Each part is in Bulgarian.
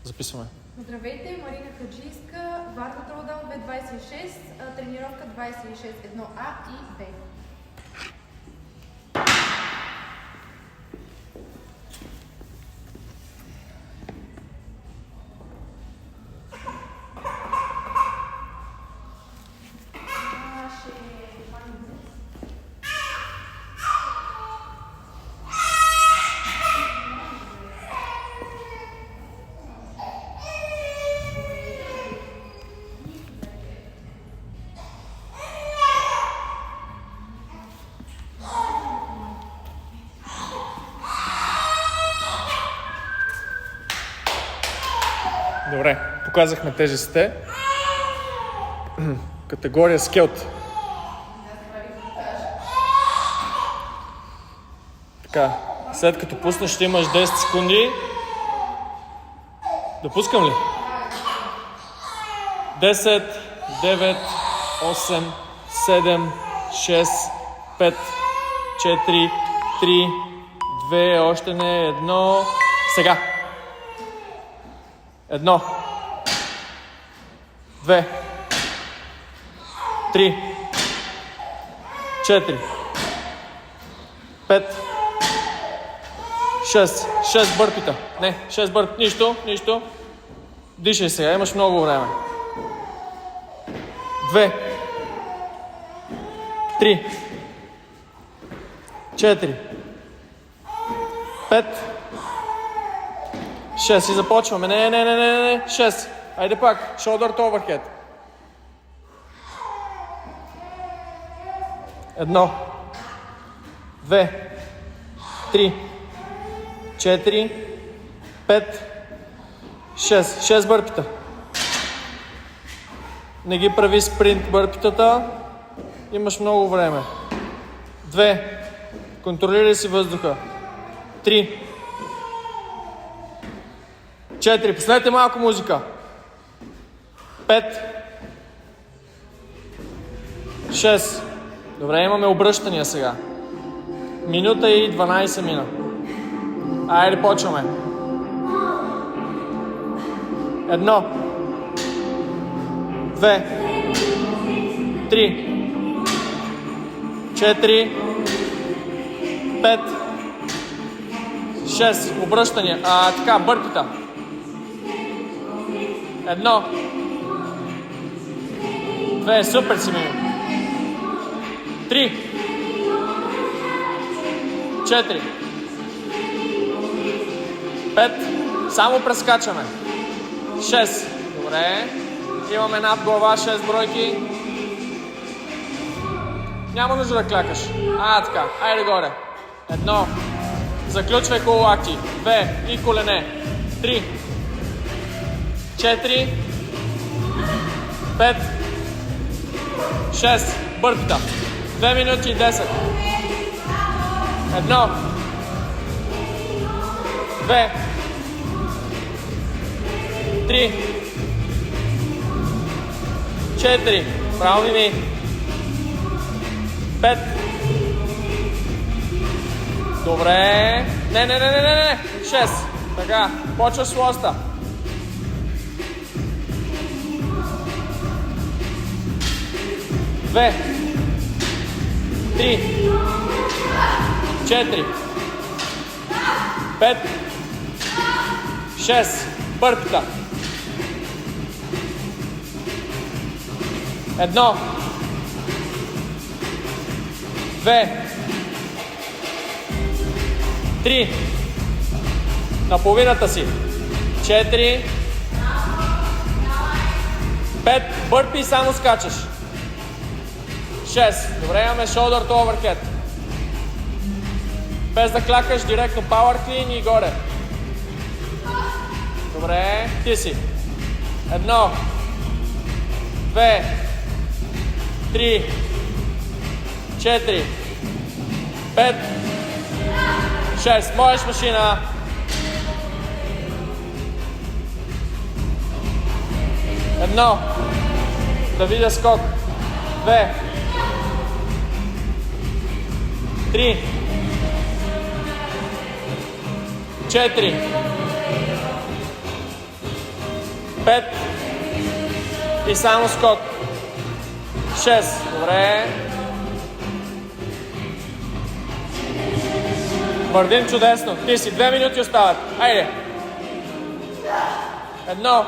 Записваме. Здравейте, Марина Хаджийска, Варна Тролдал 226, тренировка 26, 1А и Б. Добре, показахме тежестите. Категория скелт. Така, след като пуснеш ще имаш 10 секунди. Да пускам ли? 10, 9, 8, 7, 6, 5, 4, 3, 2, още не, 1. Сега. 1, 2, 3, 4, 5, 6 бърпита. Не, 6 бърпита. Нищо. Дишай сега, имаш много време. 2, 3, 4, 5, 6 и започваме. Не. 6. Айде пак. Shoulder to overhead. 1, 2, 3, 4, 5, 6. 6 бърпита. Не ги прави спринт бърпитата. Имаш много време. 2. Контролирай си въздуха. 3. 4. Пуснете малко музика. 5. 6. Добре, имаме обръщания сега. Минута и 12 мина. Айде, почваме. 1. 2. 3. 4. 5. 6. Обръщания. Така, бърпита. 1. 2. Супер си ми. 3. 4. 5. Само прескачаме. 6. Добре. Имаме над глава 6 бройки. Няма нужда да клякаш. Така. Айде горе. 1. Заключвай хубаво лакти. 2. И колене. 3. 4. 5. 6. Бърпита. 2 минути и 10. 1. 2. 3. 4. Право ми. 5. Добре. Не. 6. Така. Почва с лоста. 2. 3. 4. 5. 6. Бърпита. 1. 2. 3. На половината си. 4. 5. Бърпи и само скачаш. 6. Добре, имаме shoulder to overhead. Без да клякаш, директно power clean и горе. Добре, ти си. 1. 2. 3. 4. 5. 6. Можеш, машина. 1. Да видя скок. 2. 3. 4. 5 и само скок. 6. Добре. Вървим чудесно. Ти си. 2 минути остават. Айде. 1.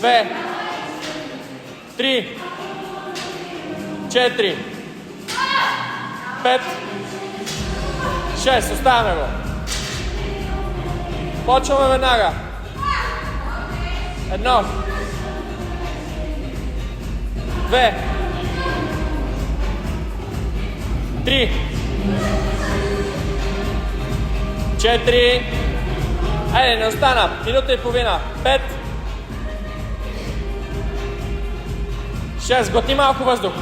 2. 3. 4. 5. 6. Оставяме го. Почваме веднага. 1. 2. 3. 4. Айде, не остана. Минута и половина. 5. 6. Глътни малко въздух.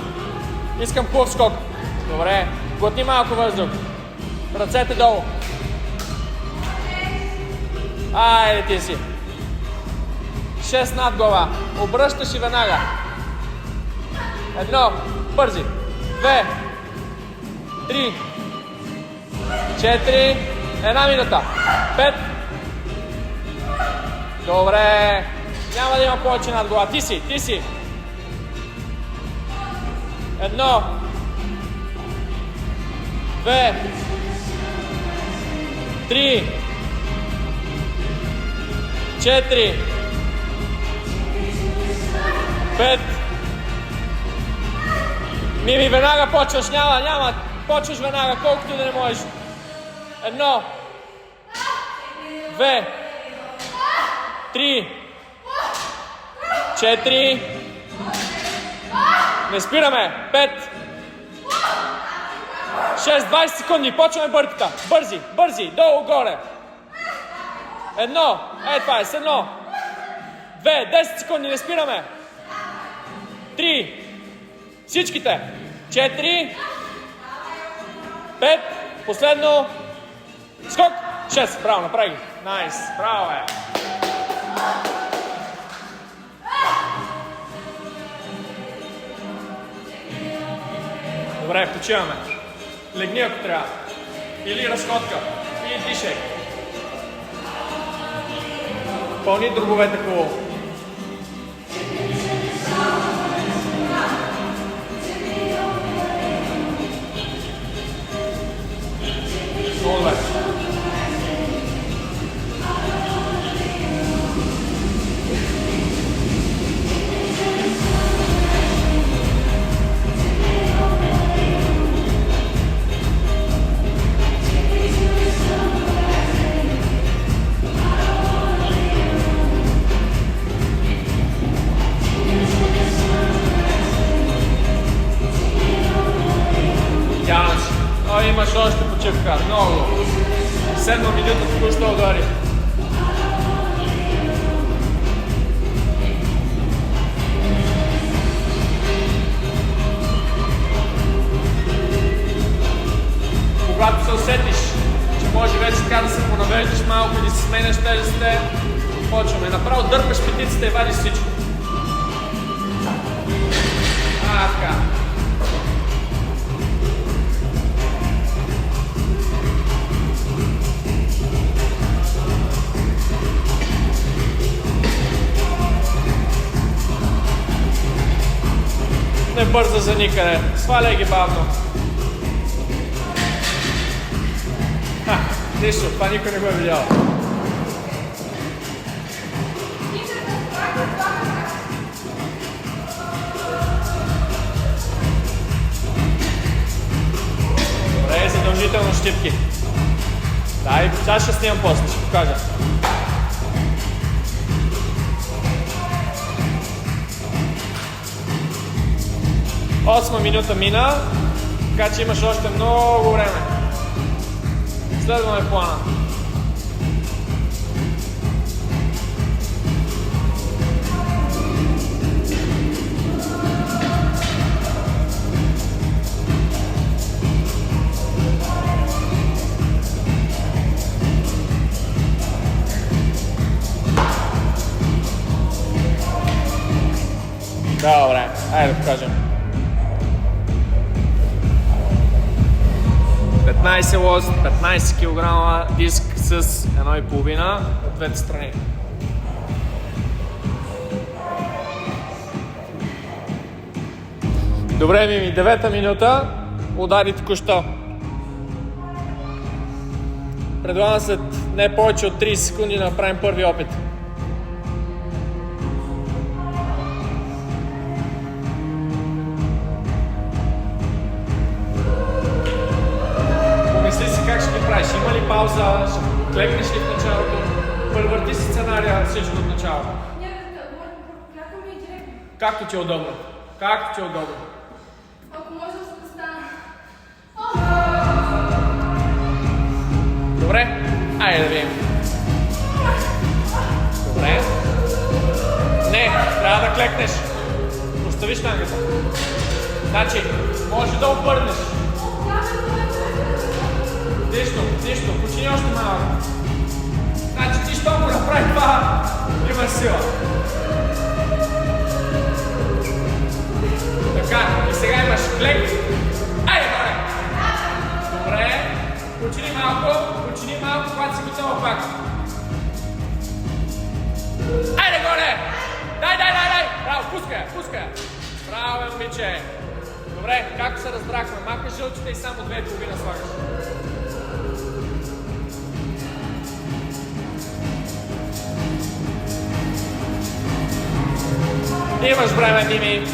Искам хубав скок. Добре. Глътни малко въздух. Ръцете долу. Айде ти си. 6 над глава. Обръщаш и веднага. 1. Бързи. 2. 3. 4. 1 минута. 5. Добре. Няма да има повече над глава. Ти си. 1. 2. 3. 4. 5. Мими, веднага почваш. Няма. Почваш веднага, колкото да не можеш. 1. 2. 3. 4. Не спираме. 5. 6. 20 секунди. Почваме бърката. Бързи. Долу, горе. 1. Това е. С 1. 2. 10 секунди. Не спираме. 3. Всичките. 4. 5. Последно. Скок. 6. Браво, направи ги. Найс. Браво е. Добре, почиваме. Легни ако трябва. Или разходка. Или дишай. Пълни дробовете хубаво. Много добре. Имаш още почивка. Много. 7 минута току-що удари. Когато се усетиш, че може вече така да се понавеждаш малко и да си сменяш тежестите, почваме. Направо дърпаш петиците и вадиш всичко. Така. Не бърза за никъде. Сваляй ги бавно. Нищо, това никой не го е видял. Добре, задължително щипки. Дай, сега ще снимам после, ще покажа. Осма минута мина, така че имаш още много време. Следваме плана. Добре, айде да покажем. 15 лост, 15 кг диск с 1,5 от двете страни. Добре, Мими, 9-та минута. Удари току-що. Предлагам след не повече от 30 секунди да направим първи опит. Помисли си как ще ги правиш. Има ли пауза? Ще клекнеш ли в началото? Превърти си сценария всичко от начало. Клякаме и директно. Както ти е удобно. Както ти е удобно. Ако може да стана. Добре? Айде да видим. Добре. Не, трябва да клекнеш. Остави щангата. Значи, може да обърнеш. Нищо, почини още малко. Значи ти що го направи това, има сила. Така, и сега имаш клек. Айде, горе! Добре. Почини малко, когато си готова пак. Айде, горе! Дай! Браво, пускай! Браво, момиче! Добре, както се разбрахме, махаш жълчите и само 2,5 слагаш. Имаш време, Мими.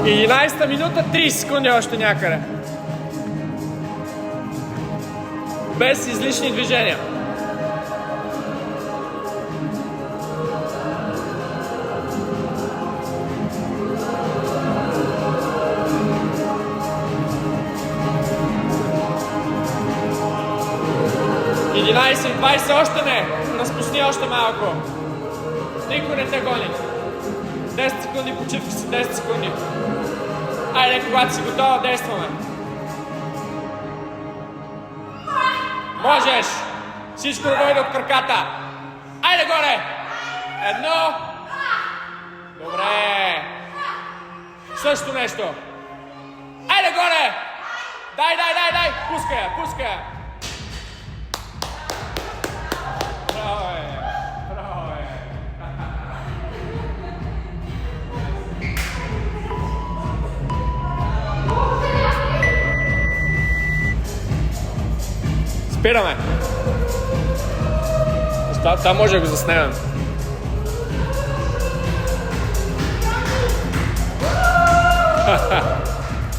И 11-та минута, 30 секунди още някъде. Без излишни движения. И 11-20 още не. Разпусни още малко. Никой не те гони. 10 секунди почивка си, 10 секунди. Айде, когато си готова, действаме. Можеш! Всичко да дойде от краката. Айде горе! 1. Добре. Също нещо. Айде горе! Дай! Пускай я! Браво е! Спираме. Това може да го заснемем.